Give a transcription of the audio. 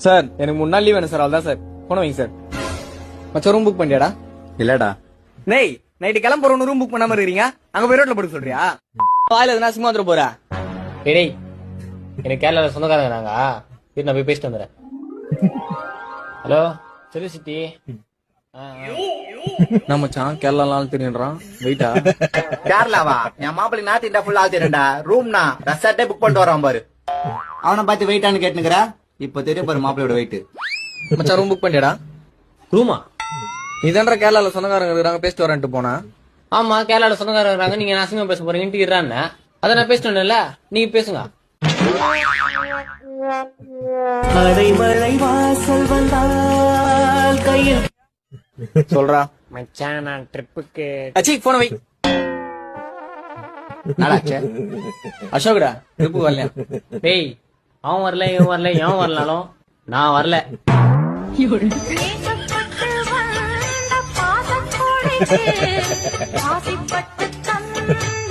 Sir எனக்கு 3 நாள் leave வேணும் சார். அவ்வளவுதான் சார். போன வைங்க சார். மச்சான் ரூம் புக் பண்ணியாடா? இல்லடா. நெய் நைட்டு கிளம்புறோம் ரூம் புக் பண்ணாம இருக்கீங்க. அங்க போய் ரோட்ல படுக்க சொல்றியா? வாயில எதுனா சும்மா வந்துட போறா? டேய் எனக்கு கேரளால சொந்தக்காரங்க நாங்க வீட்டு நான் போய் பேசிட்டு வந்துடுறேன். ஹலோ சரி சித்தி. நான் மச்சான் கேரளாலாம் தெரியுன்றான். வெயிட்டா? கேரளாவா? என் மாப்பிள்ளை நார்த் இந்தியா ஃபுல்லா தெரியும்டா. ரூம்னா ரெசார்ட்டே புக் பண்ணிட்டு வரான் பாரு. அவனை பார்த்து வெயிட்டான்னு கேட்டுனுக்குற. இப்ப தெரியும் பாரு மாப்பிள்ளையோட வெயிட். மச்சான் ரூம் புக் பண்ணியாடா? ரூமா? நீதான்டா கேரளால சொந்தக்காரங்க இருக்காங்க பேசிட்டு வரேன்ட்டு போனா. ஆமா கேரளால சொந்தக்காரங்க இருக்காங்க. நீங்க அசிங்கமா பேச போறீங்கன்னு இறான்னு அதை நான் பேசிட்டு வந்தேன்ல. நீங்க பேசுங்க. அடைமழை வாசல் வந்தால் கையில் சொல்றா மச்சான் நான் ட்ரிப்புக்கு. அச்சி போன வை. நல்லாச்சே. அசோக்டா ட்ரிப்புக்கு வரலையா? டேய் அவன் வரல இவன் வரல எவன் வரலாலும் நான் வரல. பாசப்பட்டு தந்த